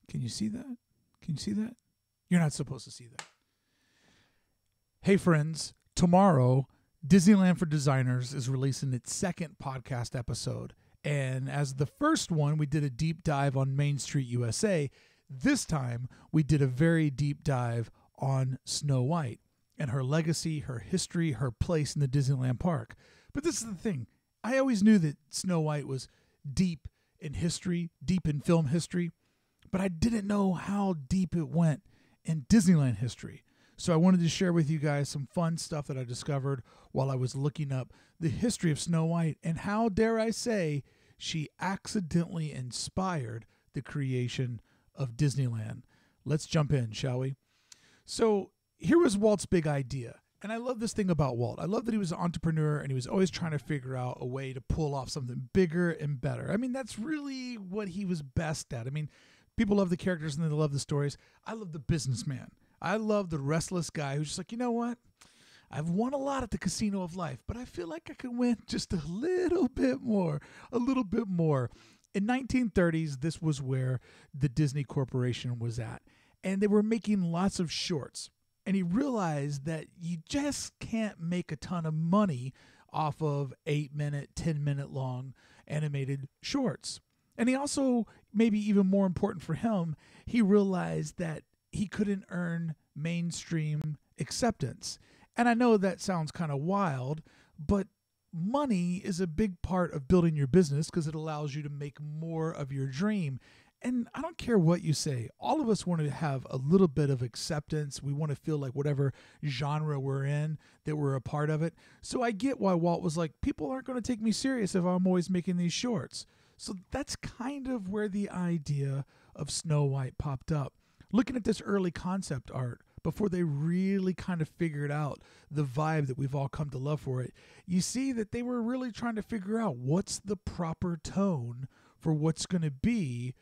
Can you see that? Can you see that? You're not supposed to see that. Hey, friends, tomorrow, Disneyland for Designers is releasing its second podcast episode. And as the first one, we did a deep dive on Main Street USA. This time, we did a very deep dive on Snow White and her legacy, her history, her place in the Disneyland park. But this is the thing. I always knew that Snow White was deep in history, deep in film history, but I didn't know how deep it went in Disneyland history. So I wanted to share with you guys some fun stuff that I discovered while I was looking up the history of Snow White and how, dare I say, she accidentally inspired the creation of Disneyland. Let's jump in, shall we? So here was Walt's big idea. And I love this thing about Walt. I love that he was an entrepreneur and he was always trying to figure out a way to pull off something bigger and better. I mean, that's really what he was best at. I mean, people love the characters and they love the stories. I love the businessman. I love the restless guy who's just like, you know what? I've won a lot at the Casino of Life, but I feel like I could win just a little bit more, a little bit more. In 1930s, this was where the Disney Corporation was at, and they were making lots of shorts. And he realized that you just can't make a ton of money off of 8-minute, 10-minute long animated shorts. And he also, maybe even more important for him, he realized that he couldn't earn mainstream acceptance. And I know that sounds kind of wild, but money is a big part of building your business because it allows you to make more of your dream. And I don't care what you say. All of us want to have a little bit of acceptance. We want to feel like whatever genre we're in, that we're a part of it. So I get why Walt was like, people aren't going to take me serious if I'm always making these shorts. So that's kind of where the idea of Snow White popped up. Looking at this early concept art, before they really kind of figured out the vibe that we've all come to love for it, you see that they were really trying to figure out what's the proper tone for what's going to be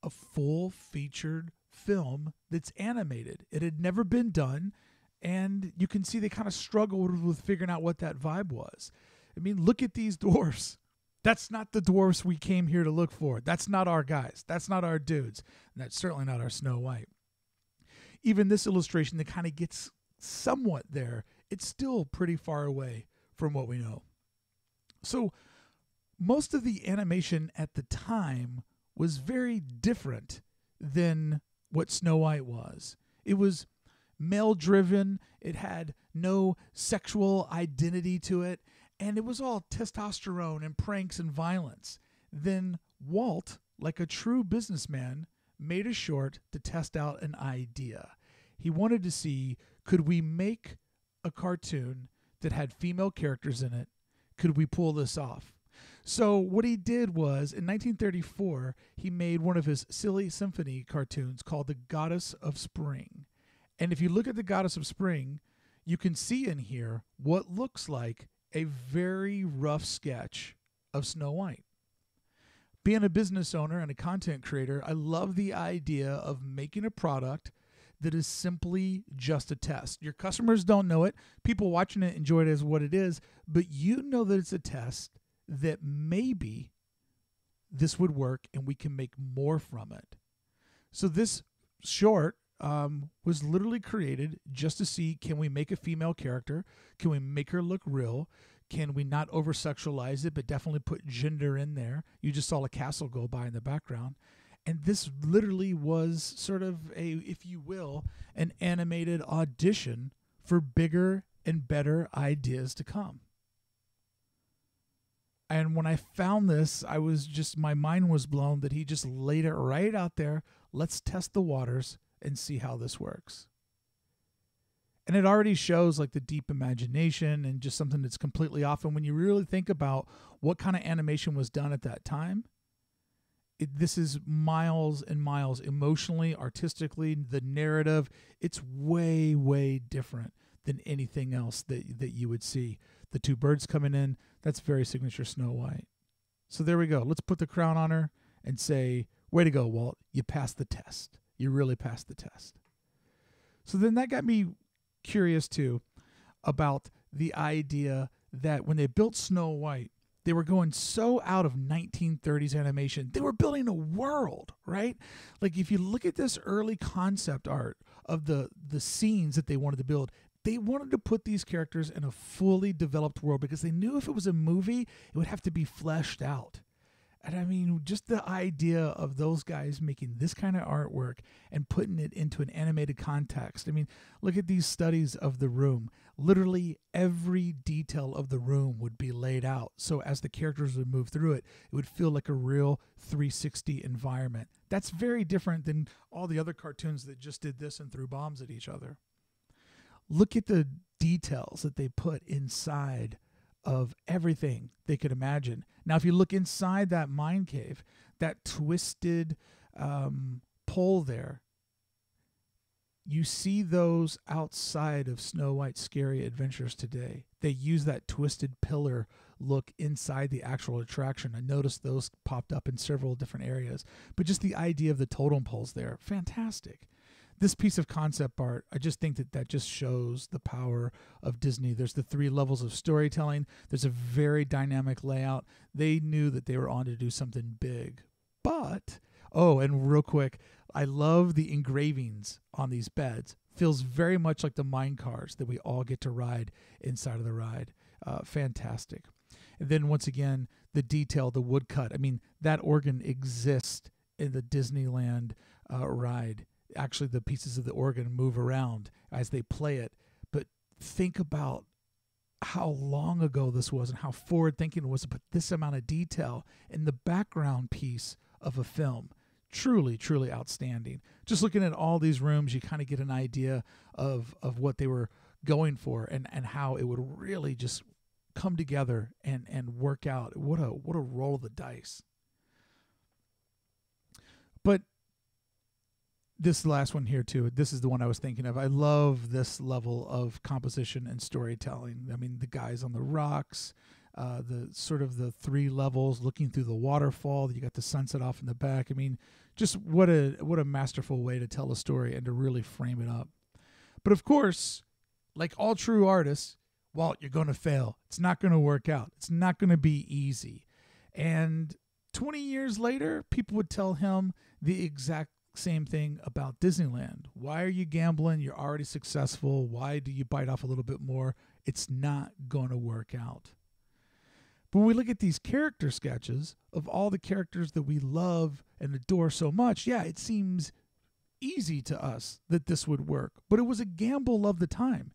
a full-featured film that's animated. It had never been done, and you can see they kind of struggled with figuring out what that vibe was. I mean, look at these dwarfs. That's not the dwarfs we came here to look for. That's not our guys. That's not our dudes. And that's certainly not our Snow White. Even this illustration that kind of gets somewhat there, it's still pretty far away from what we know. So most of the animation at the time was very different than what Snow White was. It was male-driven. It had no sexual identity to it. And it was all testosterone and pranks and violence. Then Walt, like a true businessman, made a short to test out an idea. He wanted to see, could we make a cartoon that had female characters in it? Could we pull this off? So what he did was, in 1934, he made one of his silly symphony cartoons called The Goddess of Spring. And if you look at The Goddess of Spring, you can see in here what looks like a very rough sketch of Snow White. Being a business owner and a content creator, I love the idea of making a product that is simply just a test. Your customers don't know it. People watching it enjoy it as what it is, but you know that it's a test, that maybe this would work and we can make more from it. So this short was literally created just to see, can we make a female character? Can we make her look real? Can we not over-sexualize it, but definitely put gender in there? You just saw a castle go by in the background. And this literally was sort of a, if you will, an animated audition for bigger and better ideas to come. And when I found this, I was just, my mind was blown that he just laid it right out there. Let's test the waters and see how this works. And it already shows like the deep imagination and just something that's completely off. And when you really think about what kind of animation was done at that time, this is miles and miles emotionally, artistically, the narrative. It's way, way different than anything else that you would see. The two birds coming in, that's very signature Snow White. So there we go. Let's put the crown on her and say, way to go, Walt. You passed the test. You really passed the test. So then that got me curious too about the idea that when they built Snow White, They were going so out of 1930s animation. They were building a world, right? Like if you look at this early concept art of the scenes that they wanted to build, they wanted to put these characters in a fully developed world because they knew if it was a movie, it would have to be fleshed out. And I mean, just the idea of those guys making this kind of artwork and putting it into an animated context. I mean, look at these studies of the room. Literally every detail of the room would be laid out. So as the characters would move through it, it would feel like a real 360 environment. That's very different than all the other cartoons that just did this and threw bombs at each other. Look at the details that they put inside of everything they could imagine. Now, if you look inside that mine cave, that twisted pole there, you see those outside of Snow White's Scary Adventures today. They use that twisted pillar look inside the actual attraction. I noticed those popped up in several different areas. But just the idea of the totem poles there, fantastic. This piece of concept art, I just think that just shows the power of Disney. There's the 3 levels of storytelling. There's a very dynamic layout. They knew that they were on to do something big. But, and real quick, I love the engravings on these beds. Feels very much like the mine cars that we all get to ride inside of the ride. Fantastic. And then once again, the detail, the woodcut. I mean, that organ exists in the Disneyland ride. Actually, the pieces of the organ move around as they play it. But think about how long ago this was and how forward-thinking it was to put this amount of detail in the background piece of a film. Truly, truly outstanding. Just looking at all these rooms, you kind of get an idea of what they were going for and how it would really just come together and work out. What a roll of the dice. But this last one here too, this is the one I was thinking of. I love this level of composition and storytelling. I mean, the guys on the rocks, the sort of the 3 levels looking through the waterfall. You got the sunset off in the back. I mean, just what a masterful way to tell a story and to really frame it up. But of course, like all true artists, Walt, you're going to fail. It's not going to work out. It's not going to be easy. And 20 years later, people would tell him the exact same thing about Disneyland. Why are you gambling? You're already successful. Why do you bite off a little bit more? It's not going to work out. But when we look at these character sketches of all the characters that we love and adore so much, yeah, it seems easy to us that this would work. But it was a gamble of the time.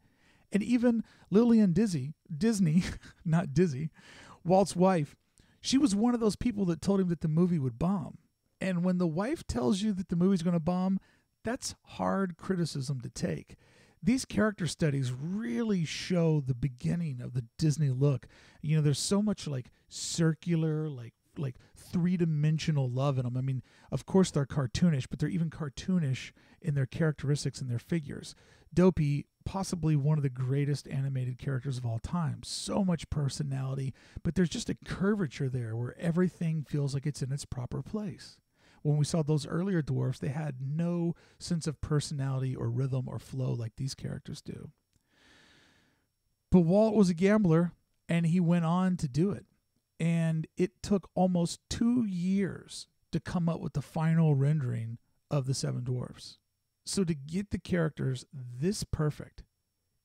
And even Lillian Disney, not Dizzy, Walt's wife, she was one of those people that told him that the movie would bomb. And when the wife tells you that the movie's going to bomb, that's hard criticism to take. These character studies really show the beginning of the Disney look. You know, there's so much like circular, like 3-dimensional love in them. I mean, of course they're cartoonish, but they're even cartoonish in their characteristics and their figures. Dopey, possibly one of the greatest animated characters of all time. So much personality, but there's just a curvature there where everything feels like it's in its proper place. When we saw those earlier dwarfs, they had no sense of personality or rhythm or flow like these characters do. But Walt was a gambler, and he went on to do it. And it took almost 2 years to come up with the final rendering of the 7 dwarfs. So to get the characters this perfect,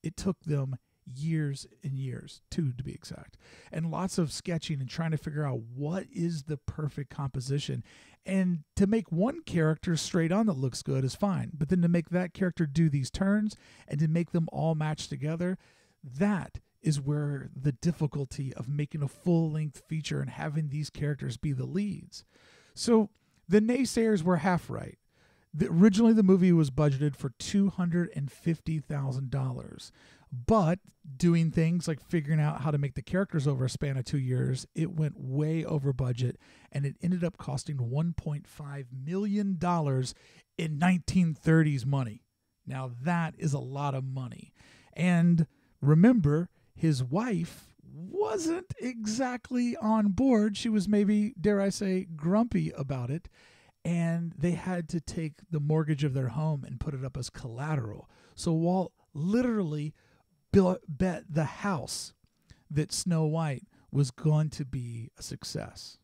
it took them years and years, 2 to be exact, and lots of sketching and trying to figure out what is the perfect composition. And to make one character straight on that looks good is fine, but then to make that character do these turns and to make them all match together, that is where the difficulty of making a full-length feature and having these characters be the leads. So the naysayers were half right. Originally, the movie was budgeted for $250,000, but doing things like figuring out how to make the characters over a span of 2 years, it went way over budget, and it ended up costing $1.5 million in 1930s money. Now, that is a lot of money. And remember, his wife wasn't exactly on board. She was maybe, dare I say, grumpy about it. And they had to take the mortgage of their home and put it up as collateral. So Walt literally bet the house that Snow White was going to be a success.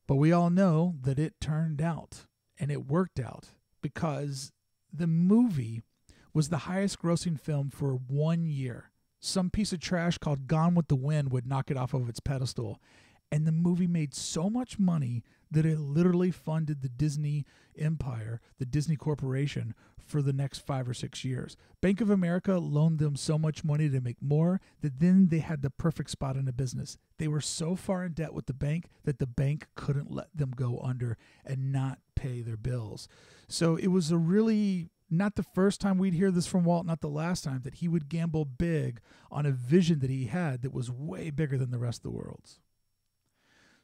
But we all know that it turned out, and it worked out, because the movie was the highest grossing film for 1 year. Some piece of trash called Gone with the Wind would knock it off of its pedestal. And the movie made so much money that it literally funded the Disney empire, the Disney Corporation, for the next 5 or 6 years. Bank of America loaned them so much money to make more that then they had the perfect spot in the business. They were so far in debt with the bank that the bank couldn't let them go under and not pay their bills. So it was a really, not the first time we'd hear this from Walt, not the last time, that he would gamble big on a vision that he had that was way bigger than the rest of the world's.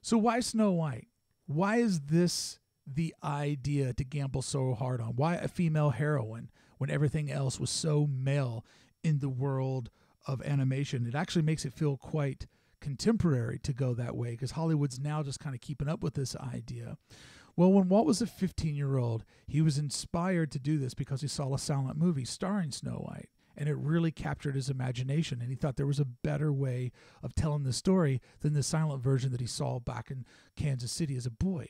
So why Snow White? Why is this the idea to gamble so hard on? Why a female heroine when everything else was so male in the world of animation? It actually makes it feel quite contemporary to go that way, because Hollywood's now just kind of keeping up with this idea. Well, when Walt was a 15-year-old, he was inspired to do this because he saw a silent movie starring Snow White, and it really captured his imagination, and he thought there was a better way of telling the story than the silent version that he saw back in Kansas City as a boy.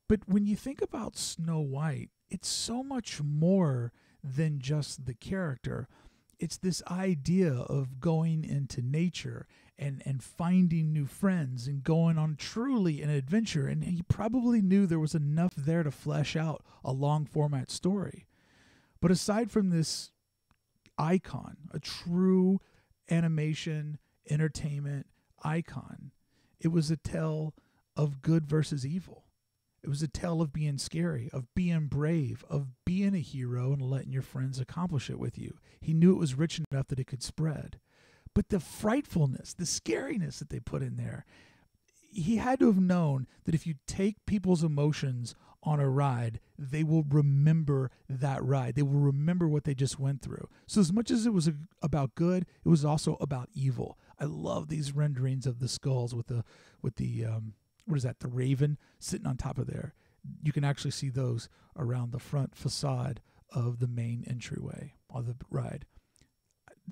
But when you think about Snow White, it's so much more than just the character. It's this idea of going into nature and finding new friends and going on truly an adventure. And he probably knew there was enough there to flesh out a long format story. But aside from this icon, a true animation entertainment icon, it was a tale of good versus evil. It was a tale of being scary, of being brave, of being a hero and letting your friends accomplish it with you. He knew it was rich enough that it could spread. But the frightfulness, the scariness that they put in there, he had to have known that if you take people's emotions on a ride, they will remember that ride. They will remember what they just went through. So as much as it was about good, it was also about evil. I love these renderings of the skulls with the what is that, the raven sitting on top of there. You can actually see those around the front facade of the main entryway of the ride.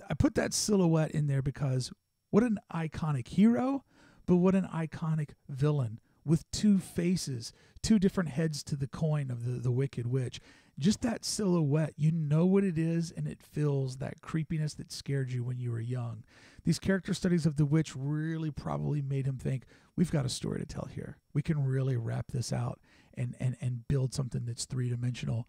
I put that silhouette in there because what an iconic hero, but what an iconic villain with two faces, two different heads to the coin of the Wicked Witch. Just that silhouette, you know what it is, and it feels that creepiness that scared you when you were young. These character studies of the witch really probably made him think, we've got a story to tell here. We can really wrap this out and build something that's three-dimensional.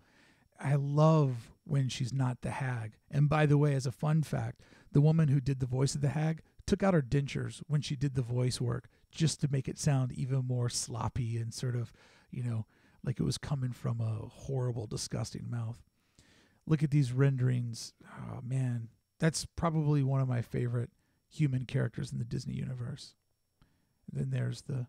I love when she's not the hag. And by the way, as a fun fact, the woman who did the voice of the hag took out her dentures when she did the voice work just to make it sound even more sloppy and sort of, like it was coming from a horrible, disgusting mouth. Look at these renderings. Oh, man. That's probably one of my favorite human characters in the Disney universe. And then there's the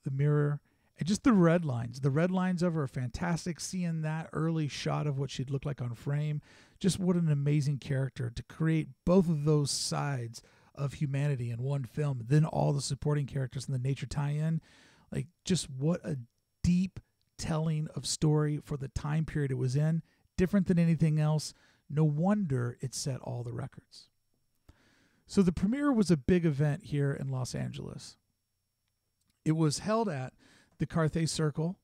mirror. And just the red lines. The red lines of her are fantastic. Seeing that early shot of what she'd look like on frame. Just what an amazing character to create both of those sides of humanity in one film. Then all the supporting characters in the nature tie-in. Like, just what a deep telling of story for the time period it was in. Different than anything else. No wonder it set all the records. So the premiere was a big event here in Los Angeles. It was held at the Carthay Circle,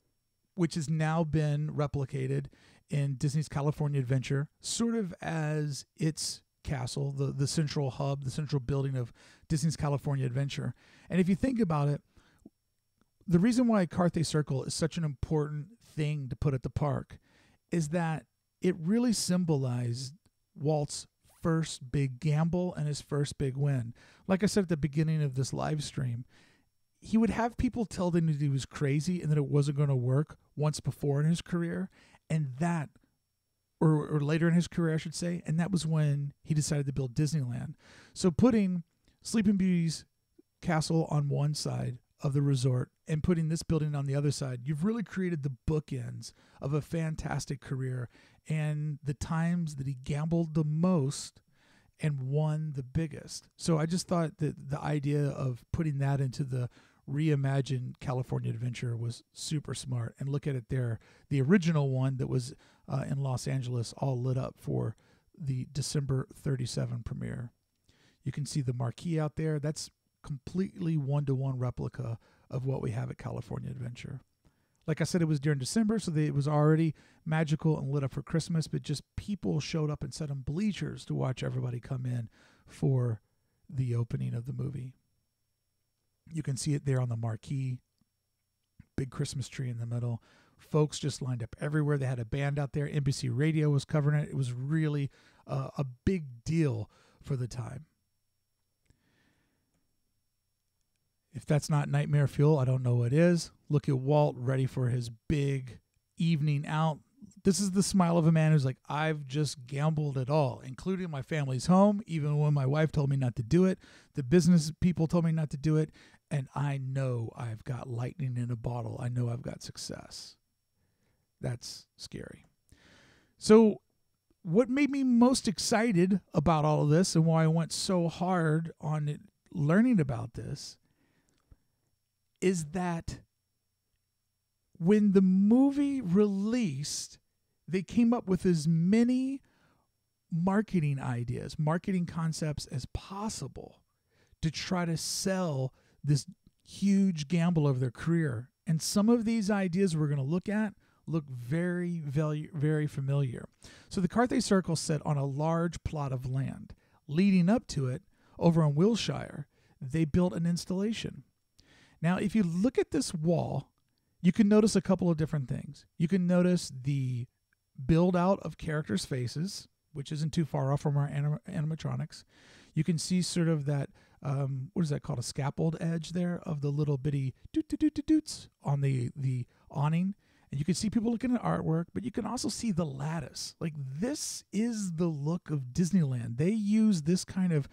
which has now been replicated in Disney's California Adventure, sort of as its castle, the central hub, the central building of Disney's California Adventure. And if you think about it, the reason why Carthay Circle is such an important thing to put at the park is that it really symbolized Walt's first big gamble and his first big win. Like I said at the beginning of this live stream, he would have people tell him that he was crazy and that it wasn't going to work once before in his career, and that, or later in his career, I should say, and that was when he decided to build Disneyland. So putting Sleeping Beauty's castle on one side of the resort and putting this building on the other side, you've really created the bookends of a fantastic career and the times that he gambled the most and won the biggest. So I just thought that the idea of putting that into the reimagined California Adventure was super smart. And look at it there. The original one that was in Los Angeles all lit up for the December 37 premiere. You can see the marquee out there. That's completely one-to-one replica of what we have at California Adventure. Like I said, it was during December, so it was already magical and lit up for Christmas, but just people showed up and sat on bleachers to watch everybody come in for the opening of the movie. You can see it there on the marquee. Big Christmas tree in the middle. Folks just lined up everywhere. They had a band out there. NBC Radio was covering it. It was really a big deal for the time. If that's not nightmare fuel, I don't know what is. Look at Walt ready for his big evening out. This is the smile of a man who's like, I've just gambled it all, including my family's home, even when my wife told me not to do it. The business people told me not to do it. And I know I've got lightning in a bottle. I know I've got success. That's scary. So what made me most excited about all of this and why I went so hard on it, learning about this is that when the movie released, they came up with as many marketing ideas, marketing concepts as possible to try to sell this huge gamble of their career. And some of these ideas we're going to look at look very, very, very familiar. So the Carthay Circle sat on a large plot of land. Leading up to it, over in Wilshire, they built an installation. Now, if you look at this wall, you can notice a couple of different things. You can notice the build out of characters' faces, which isn't too far off from our animatronics. You can see sort of that, what is that called, a scaffold edge there of the little bitty doot-doot-doot-doots on the awning. And you can see people looking at artwork, but you can also see the lattice. Like, this is the look of Disneyland. They use this kind of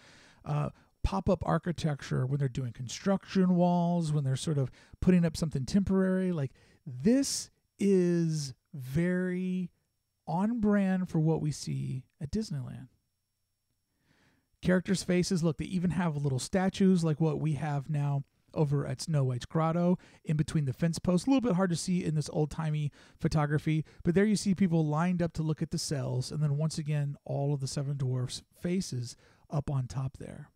pop-up architecture when they're doing construction walls, when they're sort of putting up something temporary. Like, this is very on brand for what we see at Disneyland. Characters' faces, look, they even have little statues like what we have now over at Snow White's Grotto in between the fence posts. A little bit hard to see in this old-timey photography, but there you see people lined up to look at the cells, and then once again, all of the Seven Dwarfs' faces up on top there.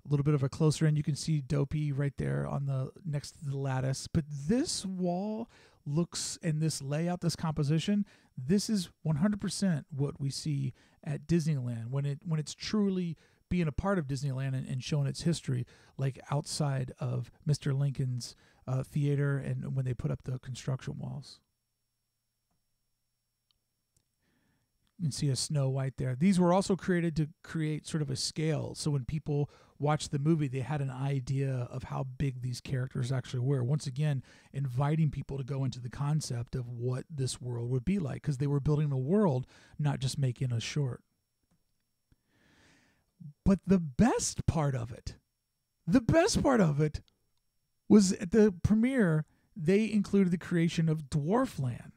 A little bit of a closer end, you can see Dopey right there on the next to the lattice. But this wall looks, and this layout, this composition, this is 100% what we see at Disneyland when it's truly being a part of Disneyland and showing its history, like outside of Mr. Lincoln's theater and when they put up the construction walls. You can see a Snow White there. These were also created to create sort of a scale. So when people watched the movie, they had an idea of how big these characters actually were. Once again, inviting people to go into the concept of what this world would be like, because they were building a world, not just making a short. But the best part of it was at the premiere, they included the creation of Dwarfland.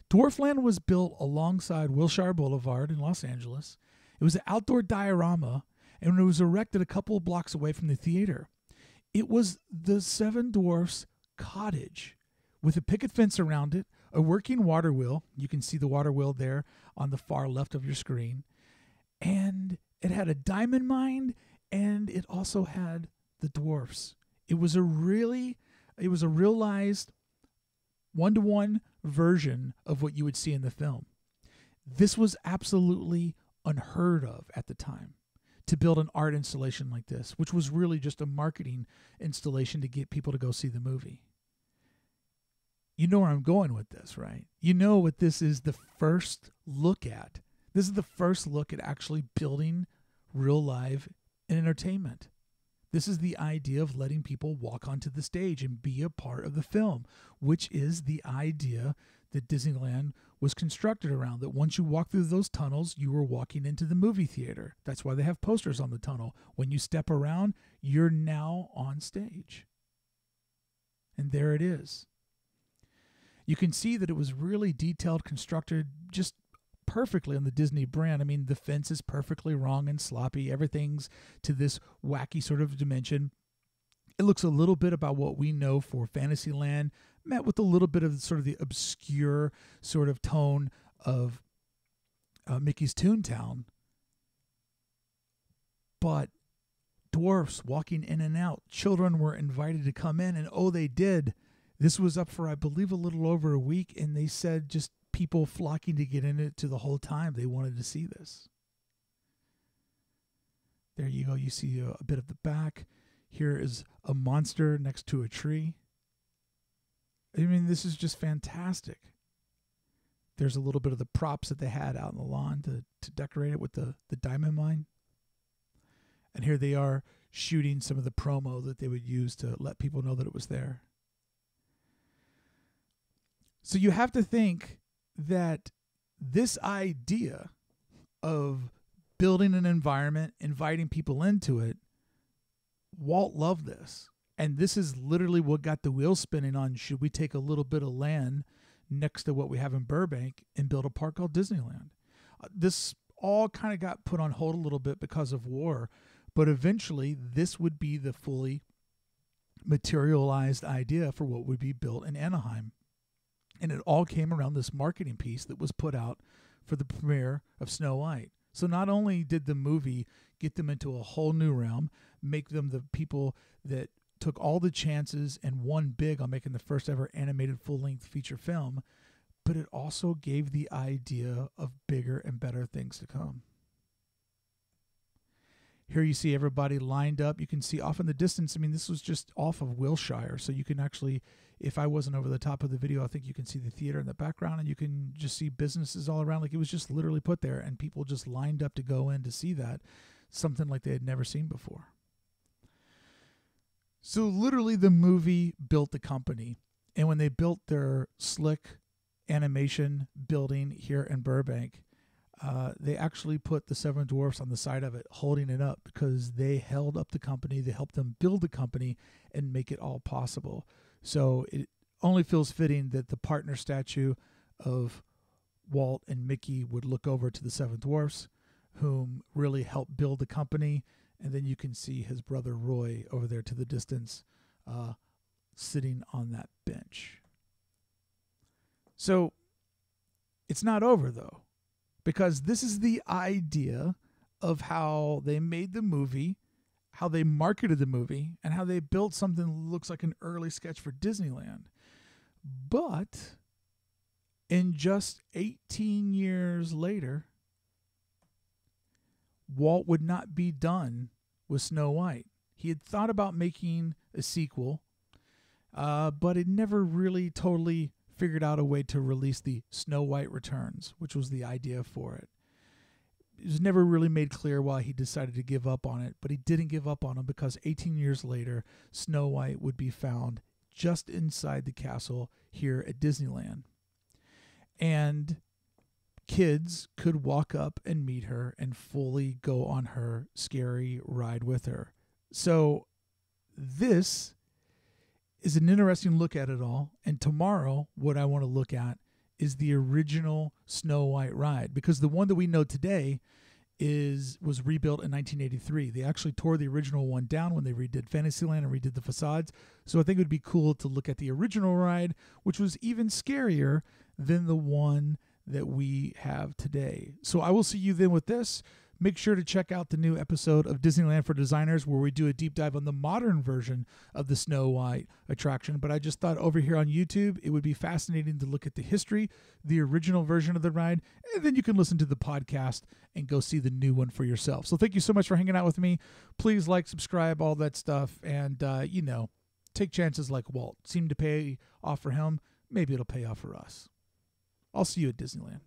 Dwarfland was built alongside Wilshire Boulevard in Los Angeles. It was an outdoor diorama, and it was erected a couple of blocks away from the theater. It was the Seven Dwarfs cottage with a picket fence around it, a working water wheel. You can see the water wheel there on the far left of your screen. And it had a diamond mine, and it also had the dwarfs. It was a realized one-to-one version of what you would see in the film. This was absolutely unheard of at the time, to build an art installation like this, which was really just a marketing installation to get people to go see the movie. You know where I'm going with this, right? You know what this is the first look at. This is the first look at actually building real live entertainment. This is the idea of letting people walk onto the stage and be a part of the film, which is the idea that Disneyland was constructed around, that once you walk through those tunnels, you were walking into the movie theater. That's why they have posters on the tunnel. When you step around, you're now on stage. And there it is. You can see that it was really detailed, constructed, just perfectly on the Disney brand. I mean, the fence is perfectly wrong and sloppy. Everything's to this wacky sort of dimension. It looks a little bit about what we know for Fantasyland, met with a little bit of sort of the obscure sort of tone of Mickey's Toontown. but dwarfs walking in and out. Children were invited to come in, and they did. This was up for, I believe, a little over a week, and they said just people flocking to get in it to the whole time. They wanted to see this. There you go. You see a bit of the back. Here is a monster next to a tree. I mean, this is just fantastic. There's a little bit of the props that they had out in the lawn to decorate it with the diamond mine. And here they are shooting some of the promo that they would use to let people know that it was there. So you have to think that this idea of building an environment, inviting people into it, Walt loved this. And this is literally what got the wheels spinning on, should we take a little bit of land next to what we have in Burbank and build a park called Disneyland? This all kind of got put on hold a little bit because of war, but eventually this would be the fully materialized idea for what would be built in Anaheim. And it all came around this marketing piece that was put out for the premiere of Snow White. So not only did the movie get them into a whole new realm, make them the people that took all the chances and won big on making the first ever animated full-length feature film, but it also gave the idea of bigger and better things to come. Here you see everybody lined up. You can see off in the distance, I mean, this was just off of Wilshire, so you can actually, if I wasn't over the top of the video, I think you can see the theater in the background, and you can just see businesses all around. Like, it was just literally put there, and people just lined up to go in to see that, something like they had never seen before. So literally the movie built the company, and when they built their slick animation building here in Burbank, they actually put the Seven Dwarfs on the side of it, holding it up, because they held up the company. They helped them build the company and make it all possible. So it only feels fitting that the partner statue of Walt and Mickey would look over to the Seven Dwarfs, whom really helped build the company. And then you can see his brother Roy over there to the distance, sitting on that bench. So it's not over, though, because this is the idea of how they made the movie, how they marketed the movie, and how they built something that looks like an early sketch for Disneyland. But in just 18 years later, Walt would not be done with Snow White. He had thought about making a sequel, but had never really totally figured out a way to release the Snow White Returns, which was the idea for it. It was never really made clear why he decided to give up on it, but he didn't give up on it because 18 years later, Snow White would be found just inside the castle here at Disneyland. And kids could walk up and meet her and fully go on her scary ride with her. So this is an interesting look at it all. And tomorrow, what I want to look at is the original Snow White ride, because the one that we know today was rebuilt in 1983. They actually tore the original one down when they redid Fantasyland and redid the facades. So I think it would be cool to look at the original ride, which was even scarier than the one that we have today. So I will see you then with this. Make sure to check out the new episode of Disneyland for Designers, where we do a deep dive on the modern version of the Snow White attraction. But I just thought over here on YouTube, it would be fascinating to look at the history, the original version of the ride, and then you can listen to the podcast and go see the new one for yourself. So thank you so much for hanging out with me. Please like, subscribe, all that stuff. And, take chances like Walt. Seemed to pay off for him. Maybe it'll pay off for us. I'll see you at Disneyland.